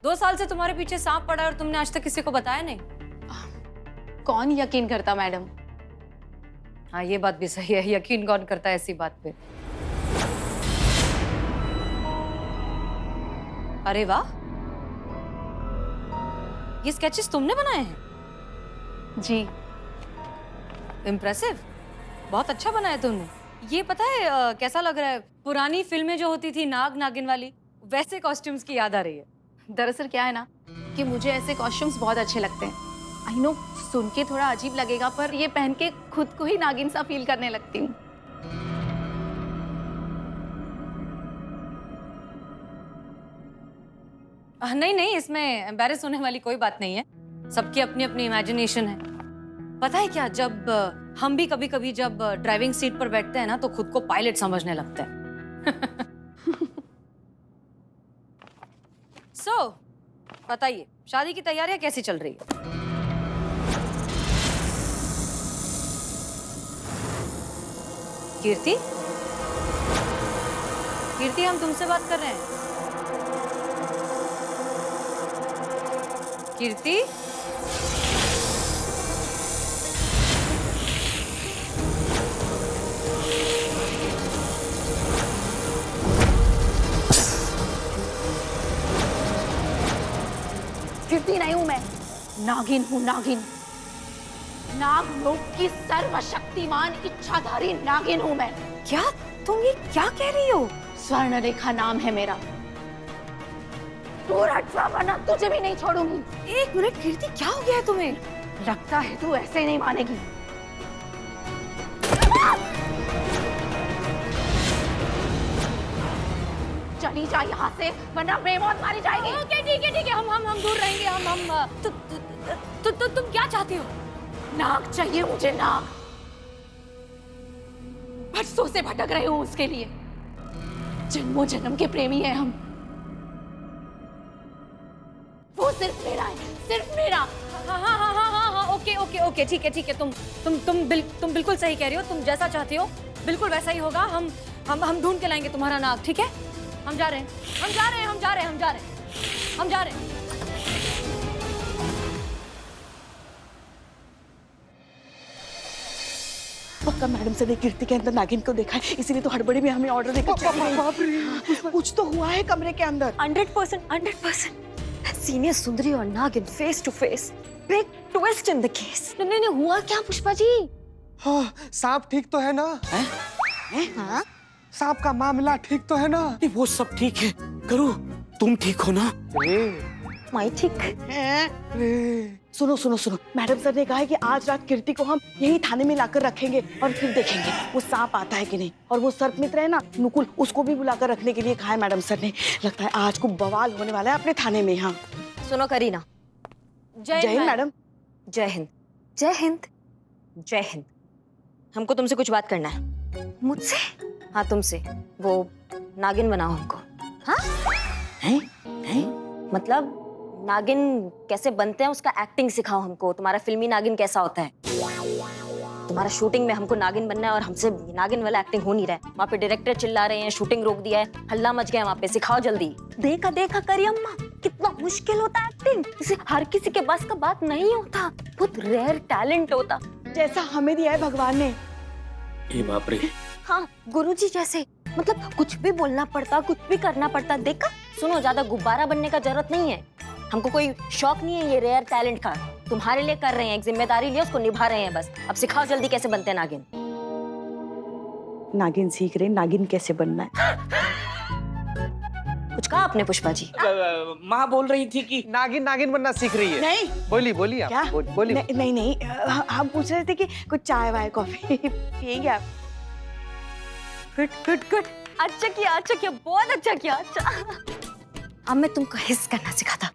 2 साल से तुम्हारे पीछे सांप पड़ा है और तुमने आज तक किसी को बताया नहीं। कौन यकीन करता मैडम? हाँ, ये बात भी सही है, यकीन कौन करता है ऐसी बात पे। अरे वाह, ये स्केचेस तुमने बनाए हैं? जी। इम्प्रेसिव, बहुत अच्छा बनाया तुमने। ये पता है कैसा लग रहा है? पुरानी फिल्में जो होती थी नाग नागिन वाली, वैसे कॉस्ट्यूम्स की याद आ रही है। दरअसल क्या है ना कि मुझे ऐसे कॉस्ट्यूम्स बहुत अच्छे लगते हैं। आई नो सुन के थोड़ा अजीब लगेगा, पर ये पहन के खुद को ही नागिन सा फील करने लगती हूँ। नहीं नहीं, इसमें एम्बैरेस होने वाली कोई बात नहीं है। सबकी अपनी अपनी इमेजिनेशन है। पता है क्या, जब हम भी कभी कभी जब ड्राइविंग सीट पर बैठते हैं ना तो खुद को पायलट समझने लगते हैं। सो बताइए, शादी की तैयारियां कैसी चल रही है? कीर्ति, कीर्ति, हम तुमसे बात कर रहे हैं। कीर्ति, कीर्ति नहीं हूँ मैं, नागिन हूँ, नागिन। नागलोक की सर्वशक्तिमान इच्छाधारी नागिन हूँ मैं। क्या तुम ये क्या कह रही हो? स्वर्ण रेखा नाम है मेरा। तू रटवा वरना तुझे भी नहीं छोड़ूंगी। 1 मिनट कीर्ति, क्या हो गया है तुम्हें? लगता है तू ऐसे नहीं मानेगी। चली जा यहाँ से वरना बेमौत मारी जाएगी। ओके ठीक है, हम दूर रहेंगे। तुम क्या चाहती हो? नाग चाहिए मुझे, नाग। बरसों से भटक रही हूँ उसके लिए। जन्मों जन्म के प्रेमी हैं हम। वो सिर्फ मेरा है, सिर्फ मेरा। हाँ, ओके, ठीक है। तुम बिल्कुल सही कह रही हो। तुम जैसा चाहती हो बिल्कुल वैसा ही होगा। हम ढूंढ के लाएंगे तुम्हारा नाग, ठीक है? हम जा रहे हैं। पक्का मैडम से ने कीर्ति के अंदर नागिन को देखा है, इसीलिए तो हड़बड़ी में हमें ऑर्डर देकर चली गई। बाप रे, कुछ तो हुआ है कमरे के अंदर। 100% सीनियर सुंदरी और Naagin face to face. Big twist in the case. नहीं, हुआ क्या पुष्पा जी? हाँ, सांप ठीक तो है ना? हाँ? सांप का मामला ठीक तो है ना? नहीं, वो सब ठीक है। करो, तुम ठीक हो ना? मैं ठीक। सुनो, मैडम सर ने कहा है कि आज रात कीर्ति को हम यही थाने में लाकर रखेंगे और फिर देखेंगे वो सांप आता है कि नहीं। और वो सर्प मित्र है ना नुकुल, उसको भी बुलाकर रखने के लिए कहा है मैडम सर ने। लगता है आज को बवाल होने वाला है अपने थाने में। हाँ, सुनो करीना। जय हिंद मैडम। जय हिंद। जय हिंद। जय हिंद। हमको तुमसे कुछ बात करना है। मुझसे? हाँ, तुमसे। वो नागिन बनाओ हमको। हाँ? मतलब नागिन कैसे बनते हैं उसका एक्टिंग सिखाओ हमको। तुम्हारा फिल्मी नागिन कैसा होता है? तुम्हारा शूटिंग में हमको नागिन बनना है और हमसे नागिन वाला एक्टिंग हो नहीं रहा है। वहाँ पे डायरेक्टर चिल्ला रहे हैं, शूटिंग रोक दिया है, हल्ला मच गया वहाँ पे। सिखाओ जल्दी। देखा करी अम्मा, कितना मुश्किल होता है एक्टिंग। इसे हर किसी के बस का बात नहीं होता, बहुत रेयर टैलेंट होता। जैसा हमें दिया है भगवान ने। ए बाप रे। हाँ, गुरुजी जैसे। मतलब कुछ भी बोलना पड़ता, कुछ भी करना पड़ता। देखा? सुनो, ज्यादा गुब्बारा बनने का जरूरत नहीं है। हमको कोई शौक नहीं है ये रेयर टैलेंट का। तुम्हारे लिए कर रहे हैं, एक जिम्मेदारी लिया, उसको निभा रहे हैं बस। अब सिखाओ जल्दी कैसे बनते हैं नागिन। नागिन सीख रहे, नागिन कैसे बनना है। कुछ कहा आपने पुष्पा जी? माँ बोल रही थी कि नागिन बनना सीख रही है। नहीं, बोली आप। क्या? बोली। नहीं, हम पूछ रहे थे कि कुछ चाय वाय कॉफी पिएंगे आप? गुड। अच्छा किया, बहुत अच्छा किया। अच्छा, अब मैं तुमको हिस करना सिखाता।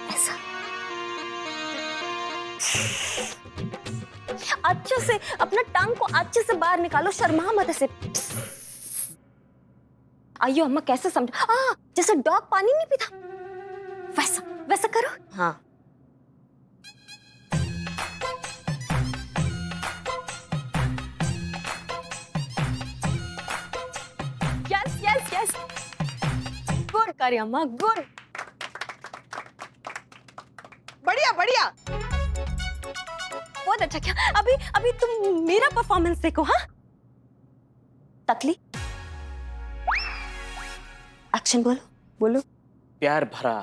ऐसा अच्छे से अपना टांग को अच्छे से बाहर निकालो, शर्मा मत ऐसे। आइयो अम्मा, कैसे समझ? जैसे डॉग पानी नहीं पीता वैसा करो। हाँ, यस यस, गुड करियम्मा, गुड। बढ़िया बढ़िया। बहुत अच्छा किया। अभी अभी तुम मेरा परफॉर्मेंस देखो। हाँ तकली, एक्शन बोलो। बोलो। प्यार भरा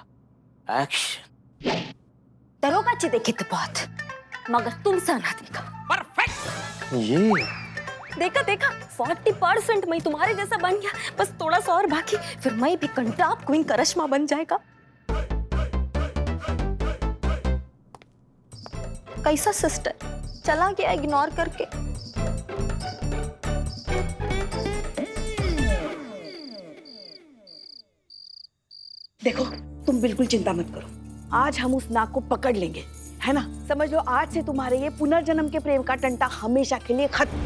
एक्शन। दरोगा जी देखे थे बहुत, मगर तुमसे ना देखा। परफेक्ट। ये देखा देखा, 40% मैं तुम्हारे जैसा बन गया, बस थोड़ा सा और बाकी, फिर मैं भी कंटाप क्वीन करिश्मा बन जाएगा। कैसा सिस्टर, चला गया इग्नोर करके। देखो तुम बिल्कुल चिंता मत करो, आज हम उस नाग को पकड़ लेंगे, है ना। समझ लो आज से तुम्हारे ये पुनर्जन्म के प्रेम का टंटा हमेशा के लिए खत्म।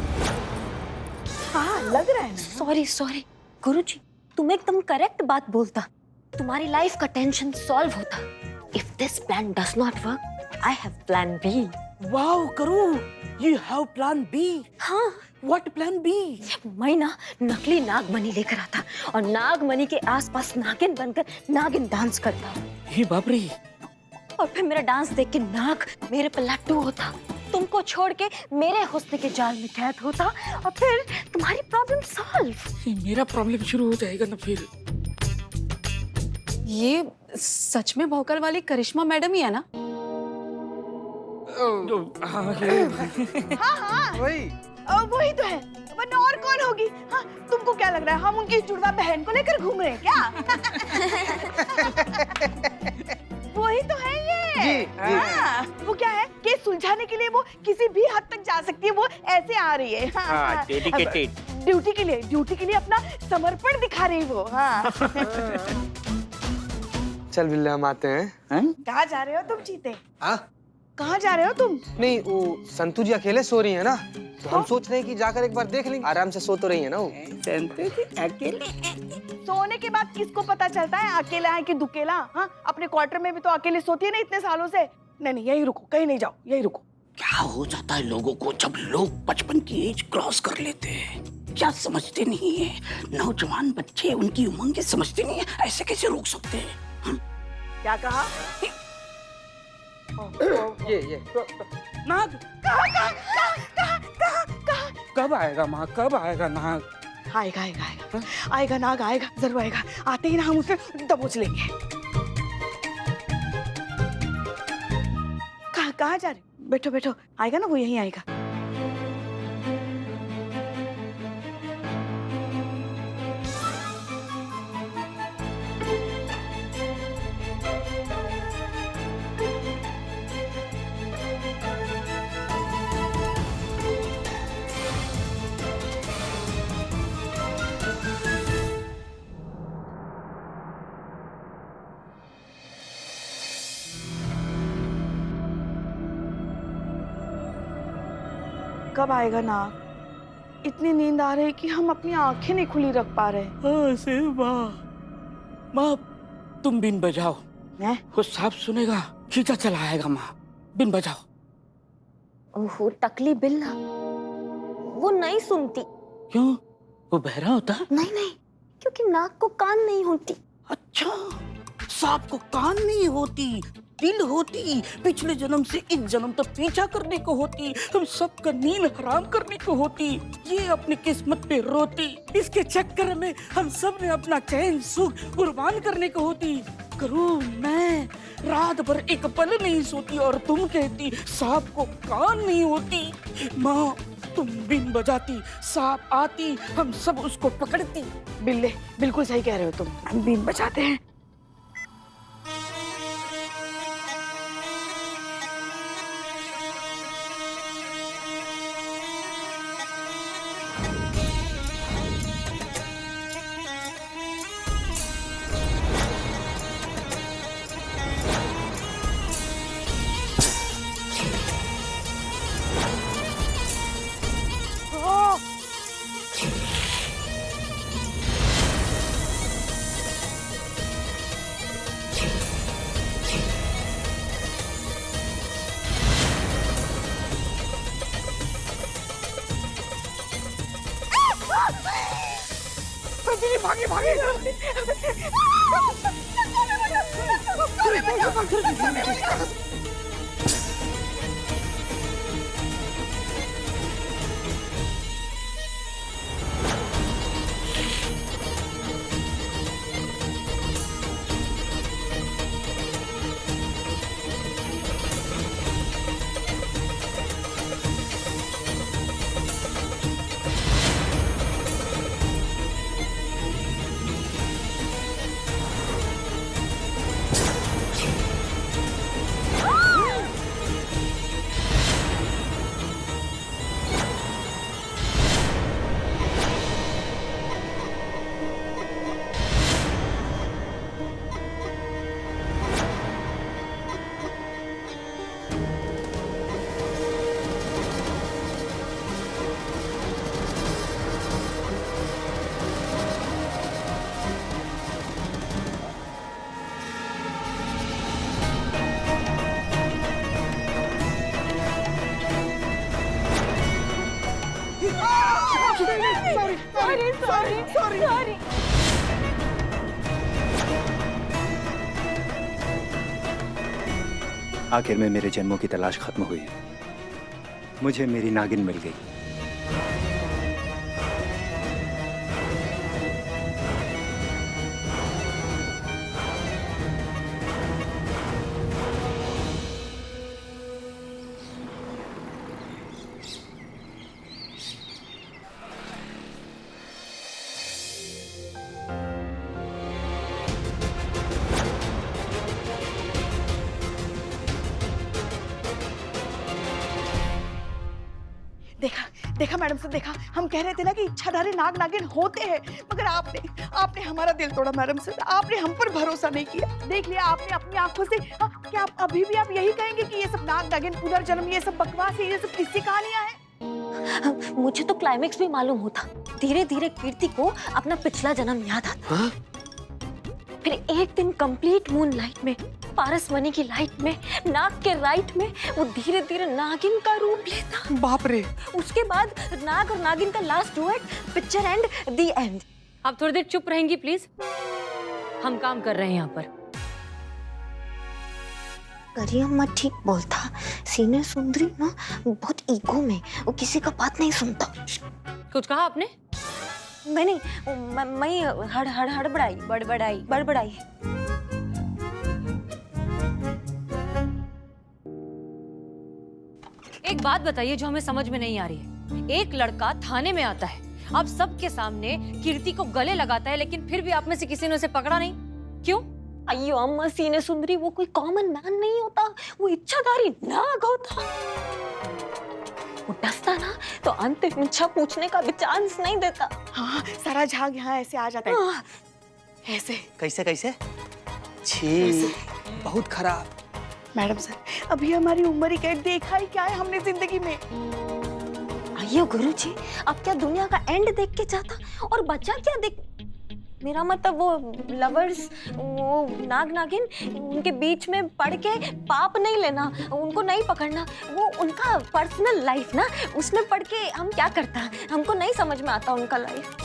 हाँ लग रहा है ना। सॉरी सॉरी गुरुजी, तुम एकदम करेक्ट बात बोलता, तुम्हारी लाइफ का टेंशन सॉल्व होता। If this plan does not work, I have plan B. Wow करू, यू हैव प्लान बी। हाँ, व्हाट प्लान बी? मैं ना नकली नागमणि लेकर आता और नागमणि के आसपास नागिन बनकर नागिन डांस करता, हे बाप रे। और फिर मेरा डांस देख के नाग मेरे पे लट्टू होता, तुमको छोड़ के मेरे हुस्न के जाल में कैद होता, और फिर तुम्हारी प्रॉब्लम सॉल्व। मेरा प्रॉब्लम शुरू हो जाएगा ना फिर। ये सच में भौकल वाली करिश्मा मैडम ही है ना? वही। वही तो है, वरना और कौन होगी। हाँ तुमको क्या लग रहा है हम उनकी जुड़वा बहन को लेकर घूम रहे हैं क्या? वही तो है ये। जी, जी। हाँ, वो क्या है कि सुलझाने के लिए वो किसी भी हद तक जा सकती है, वो ऐसे आ रही है। हाँ, डेडिकेटेड। ड्यूटी के लिए अपना समर्पण दिखा रही वो। हाँ। चल बिल्ले हम आते हैं। कहाँ जा रहे हो तुम चीते? हाँ? कहाँ जा रहे हो तुम? नहीं वो संतू जी अकेले सो रही है ना, तो हम सोच रहे हैं कि जाकर एक बार देख लेंगे। आराम से सो तो रही है ना वो। अकेले? सोने के बाद किसको पता चलता है अकेला है कि दुकेला? हाँ अपने क्वार्टर में भी तो अकेले सोती है ना इतने सालों से। नहीं यही रुको, कहीं नहीं जाओ, यही रुको। क्या हो जाता है लोगों को जब लोग 55 की एज क्रॉस कर लेते हैं? क्या समझते नहीं है? नौजवान बच्चे उनकी उमंग समझते नहीं है, ऐसे कैसे रोक सकते हैं? क्या कहा? ये नाग कब आएगा माँ, कब आएगा नाग? आएगा नाग, आएगा जरूर आएगा। आते ही ना हम उसे दबोच लेंगे। कहाँ जा रहे? बैठो बैठो, आएगा ना वो, यहीं आएगा। कब आएगा नाग? इतनी नींद आ रही है कि हम अपनी आंखें नहीं खुली रख पा रहे। माँ तुम बिन बजाओ, हैं? वो सांप सुनेगा, खींचा चला आएगा। माँ बिन बजाओ। ओहो टकली बिल्ला, वो नहीं सुनती। क्यों? वो बहरा होता है? नहीं, क्योंकि नाग को कान नहीं होती। अच्छा, सांप को कान नहीं होती, दिल होती। पिछले जन्म से इस जन्म तक पीछा करने को होती, हम सबका नींद हराम करने को होती। ये अपनी किस्मत पे रोती, इसके चक्कर में हम सब ने अपना चैन सुख कुर्बान करने को होती। करूँ मैं रात भर एक पल नहीं सोती और तुम कहती सांप को कान नहीं होती। माँ तुम बिन बजाती, सांप आती, हम सब उसको पकड़ती। बिल्ले बिल्कुल सही कह रहे हो तुम, हम बीन बजाते हैं। आखिर में मेरे जन्मों की तलाश खत्म हुई। मुझे मेरी नागिन मिल गई। देखा देखा मैडम सर, देखा हम कह रहे थे ना कि इच्छाधारी नाग नागिन होते हैं, मगर आपने हमारा दिल तोड़ा मैडम सर। आपने हम पर भरोसा नहीं किया। देख लिया आपने अपनी आंखों से। क्या आप अभी भी आप यही कहेंगे कि ये सब नाग नागिन पुनर्जन्म ये सब बकवास है, ये सब किसकी कहानियां हैं? मुझे तो क्लाइमेक्स भी मालूम होता। धीरे धीरे कीर्ति को अपना पिछला जन्म याद आता। फिर एक दिन कंप्लीट मून लाइट में, पारस मणि की लाइट में, नाग के राइट में वो धीरे धीरे नागिन का रूप लेता। बाप रे। उसके बाद नाग और नागिन का last duet, picture and, the end. आप थोड़ी देर चुप रहेंगी प्लीज? हम काम कर रहे हैं यहाँ पर। करियम्मा ठीक बोलता। सीने सुंदरी ना बहुत ईगो में, वो किसी का बात नहीं सुनता। कुछ कहा आपने? मैं हड़बड़ाई बड़बड़ाई। एक बात बताइए जो हमें समझ में नहीं आ रही है। एक लड़का थाने में आता है, आप सबके सामने कीर्ति को गले लगाता है, लेकिन फिर भी आप में से किसी ने उसे पकड़ा नहीं, क्यों? अयो अम्मा, सीने सुंदरी वो कोई कॉमन मैन नहीं होता, वो इच्छाधारी नाग होता। वो डसता ना तो अंतिम इच्छा पूछने का भी चांस नहीं देता। हाँ, सारा झाग यहाँ ऐसे आ जाता है। ऐसे कैसे कैसे? छी, बहुत खराब। मैडम सर, अभी हमारी उम्र ही क्या, देखा ही क्या है हमने जिंदगी में। अयो गुरुजी, अब क्या दुनिया का एंड देख के जाता और बचा क्या देख। मेरा मतलब वो लवर्स, वो नाग नागिन, उनके बीच में पड़ के पाप नहीं लेना, उनको नहीं पकड़ना, वो उनका पर्सनल लाइफ ना, उसमें पड़ के हम क्या करता, हमको नहीं समझ में आता उनका लाइफ।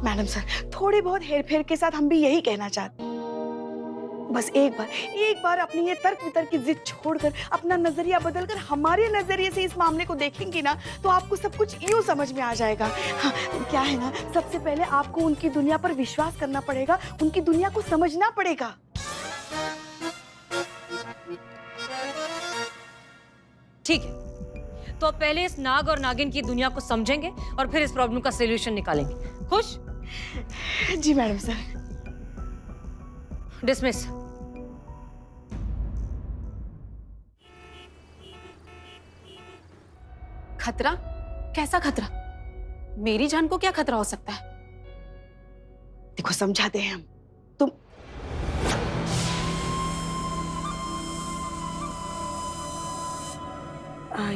मैडम सर, थोड़ी बहुत हेरफेर के साथ हम भी यही कहना चाहते हैं। बस एक बार अपनी ये तर्क वितर्क की जिद छोड़कर अपना नजरिया बदलकर हमारे नजरिए से इस मामले को देखेंगी ना, तो आपको सब कुछ यूं समझ में आ जाएगा। हाँ, क्या है ना, सबसे पहले आपको उनकी दुनिया पर विश्वास करना पड़ेगा, उनकी दुनिया को समझना पड़ेगा। ठीक है, तो अब पहले इस नाग और नागिन की दुनिया को समझेंगे और फिर इस प्रॉब्लम का सॉल्यूशन निकालेंगे। खुश? जी मैडम सर। डिसमिस। खतरा? कैसा खतरा? मेरी जान को क्या खतरा हो सकता है? देखो, समझाते हैं हम। तुम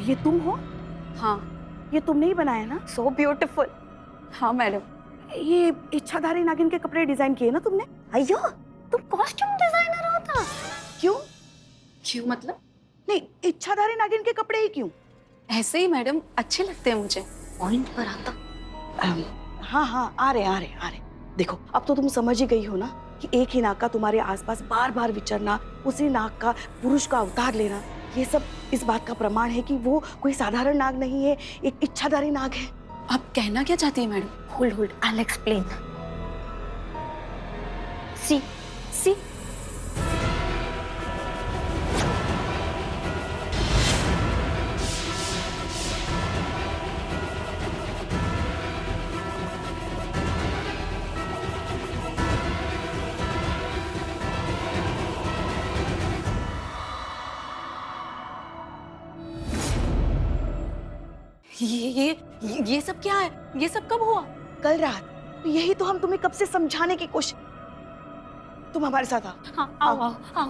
ये तुम हो? हाँ। ये तुमने ही बनाया ना? So beautiful. हाँ मैडम। ये इच्छाधारी नागिन के कपड़े डिजाइन किए ना तुमने? अयो, तुम कॉस्ट्यूम डिजाइनर होता? क्यों? क्यों मतलब? नहीं, इच्छाधारी नागिन के कपड़े ही क्यों? ऐसे ही मैडम, अच्छे लगते हैं मुझे। पॉइंट पर आता। हाँ हाँ, आ रहे। देखो अब तो तुम समझ ही गई हो ना कि एक ही नाग का तुम्हारे आसपास बार बार विचरना, उसी नाग का पुरुष का अवतार लेना, ये सब इस बात का प्रमाण है कि वो कोई साधारण नाग नहीं है, एक इच्छाधारी नाग है। आप कहना क्या चाहती है madam? Hold, I'll explain. See. ये सब क्या है? ये सब कब हुआ? कल रात। यही तो हम तुम्हें कब से समझाने की कोशिश। तुम हमारे साथ आओ। हाँ, आओ।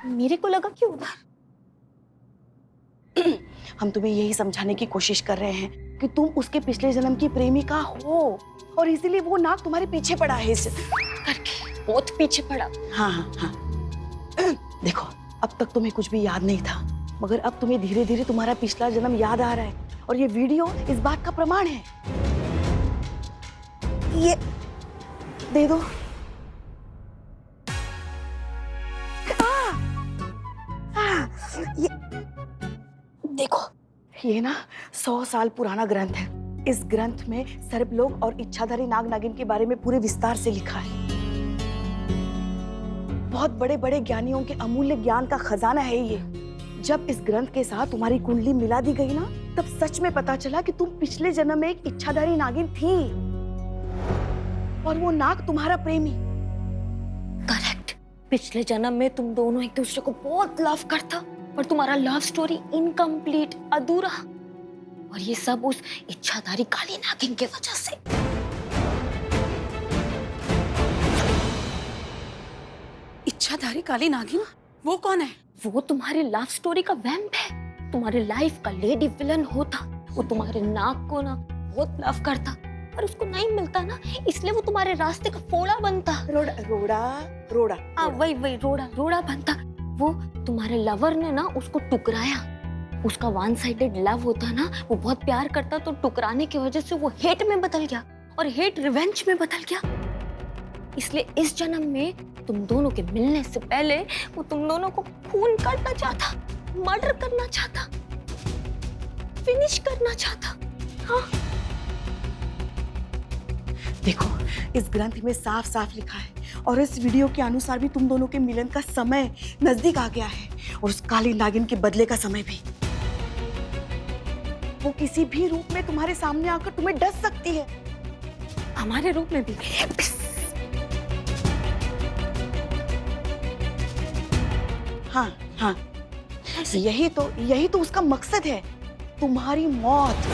मेरे को लगा कि उधर। हम तुम्हें यही समझाने की कोशिश कर रहे हैं कि तुम उसके पिछले जन्म की प्रेमिका हो और इसीलिए वो नाग तुम्हारे पीछे पड़ा है इस करके। बहुत पीछे पड़ा। हाँ। देखो अब तक तुम्हें कुछ भी याद नहीं था, मगर अब तुम्हें धीरे धीरे तुम्हारा पिछला जन्म याद आ रहा है और ये वीडियो इस बात का प्रमाण है। ये दे दो। ये देखो, ये ना 100 साल पुराना ग्रंथ है। इस ग्रंथ में सर्पलोक और इच्छाधारी नाग नागिन के बारे में पूरे विस्तार से लिखा है। बहुत बड़े बड़े ज्ञानियों के अमूल्य ज्ञान का खजाना है ये। जब इस ग्रंथ के साथ तुम्हारी कुंडली मिला दी गई ना, तब सच में पता चला कि तुम पिछले जन्म में एक इच्छाधारी नागिन थी और वो नाग तुम्हारा प्रेमी। करेक्ट। पिछले जन्म में तुम दोनों एक दूसरे को बहुत लव करता और तुम्हारा लव स्टोरी इनकम्प्लीट, अधूरा, और ये सब उस इच्छाधारी काली नागिन की वजह से। इच्छाधारी काली नागिन? वो कौन है? वो तुम्हारी लव स्टोरी का वैम्प है, तुम्हारे लाइफ का लेडी विलन होता। वो तुम्हारे नाग को ना बहुत लव करता, पर उसको नहीं मिलता ना, इसलिए वो तुम्हारे रास्ते का फोड़ा बनता। रोड़ा। वही रोड़ा बनता। वो तुम्हारे लवर ने ना उसको टुकराया। उसका वन साइडेड लव होता ना, वो बहुत प्यार करता, तो टुकराने की वजह से वो हेट में बदल गया और हेट रिवेंज में बदल गया। इसलिए इस जन्म में तुम दोनों के मिलने से पहले वो तुम दोनों को खून काटना चाहता, मर्डर करना चाहता, फिनिश करना चाहता। हाँ। देखो इस ग्रंथ में साफ साफ लिखा है और इस वीडियो के अनुसार भी तुम दोनों के मिलन का समय नजदीक आ गया है और उस काली नागिन के बदले का समय भी। वो किसी भी रूप में तुम्हारे सामने आकर तुम्हें डस सकती है। हमारे रूप में भी। हाँ। यही तो उसका मकसद है, तुम्हारी मौत।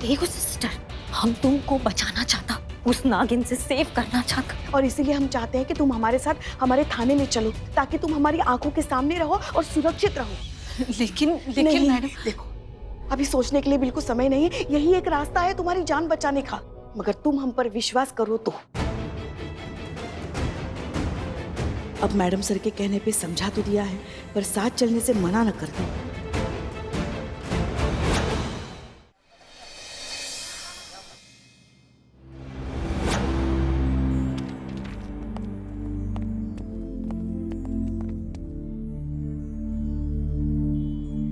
देखो सिस्टर, हम तुमको बचाना चाहता, उस नागिन से सेव करना चाहता, और इसीलिए हम चाहते हैं कि तुम हमारे साथ हमारे थाने में चलो, ताकि तुम हमारी आंखों के सामने रहो और सुरक्षित रहो। लेकिन नहीं, मैडम, देखो अभी सोचने के लिए बिल्कुल समय नहीं है। यही एक रास्ता है तुम्हारी जान बचाने का, मगर तुम हम पर विश्वास करो तो। अब मैडम सर के कहने पे समझा तो दिया है, पर साथ चलने से मना न कर दो।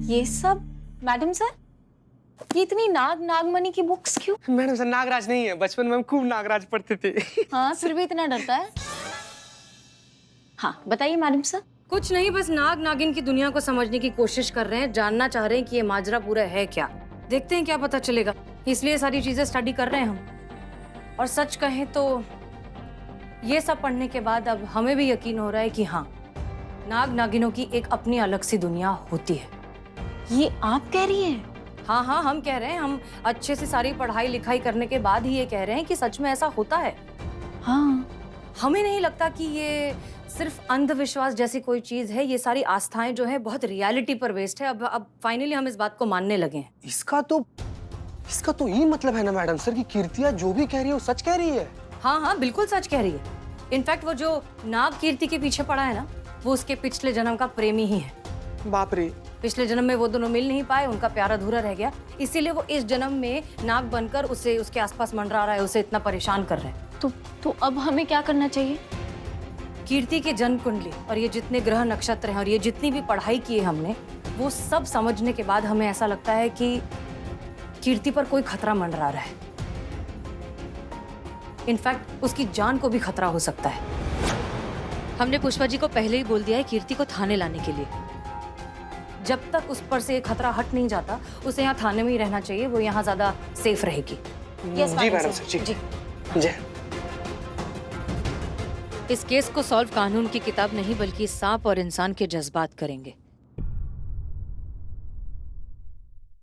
ये सब मैडम सर, ये इतनी नागमणि की बुक्स क्यों? मैडम सर नागराज नहीं है, बचपन में हम खूब नागराज पढ़ते थे। हाँ, फिर भी इतना डरता है। हाँ बताइए मैडम सर। कुछ नहीं, बस नाग नागिन की दुनिया को समझने की कोशिश कर रहे हैं, जानना चाह रहे हैं कि ये माजरा पूरा है क्या। देखते हैं क्या पता चलेगा, इसलिए सारी चीजें स्टडी कर रहे हैं हम। और सच कहें तो ये सब पढ़ने के बाद अब हमें भी यकीन हो रहा है कि हाँ, नाग नागिनों की एक अपनी अलग सी दुनिया होती है। ये आप कह रही हैं? हाँ, हम कह रहे हैं। हम अच्छे से सारी पढ़ाई लिखाई करने के बाद ही ये कह रहे हैं कि सच में ऐसा होता है। हाँ। हमें नहीं लगता कि ये सिर्फ अंधविश्वास जैसी कोई चीज है। ये सारी आस्थाएं जो है बहुत रियलिटी पर बेस्ड है। अब फाइनली हम इस बात को मानने लगे हैं। इसका तो यही मतलब है ना मैडम सर कि कीर्तिया जो भी कह रही है वो सच कह रही है। हाँ, बिल्कुल सच कह रही है। इनफैक्ट वो जो नाग कीर्ति के पीछे पड़ा है ना, वो उसके पिछले जन्म का प्रेमी ही है। बाप रे, पिछले जन्म में वो दोनों मिल नहीं पाए, उनका प्यार अधूरा रह गया, इसीलिए वो इस जन्म में नाग बनकर उसे उसके आसपास मंडरा रहा है, उसे इतना परेशान कर रहे हैं। तो अब हमें क्या करना चाहिए? कीर्ति के जन्म कुंडली और ये जितने ग्रह नक्षत्र हैं और ये जितनी भी पढ़ाई की है हमने, वो सब समझने के बाद हमें ऐसा लगता है कि कीर्ति पर कोई खतरा मंडरा रहा है। इनफैक्ट उसकी जान को भी खतरा हो सकता है। हमने पुष्पा जी को पहले ही बोल दिया है कीर्ति को थाने लाने के लिए। जब तक उस पर से खतरा हट नहीं जाता, उसे यहाँ थाने में ही रहना चाहिए, वो यहाँ ज्यादा सेफ रहेगी। जी मैडम सर, जी जय। इस केस को सॉल्व कानून की किताब नहीं बल्कि सांप और इंसान के जज्बात करेंगे।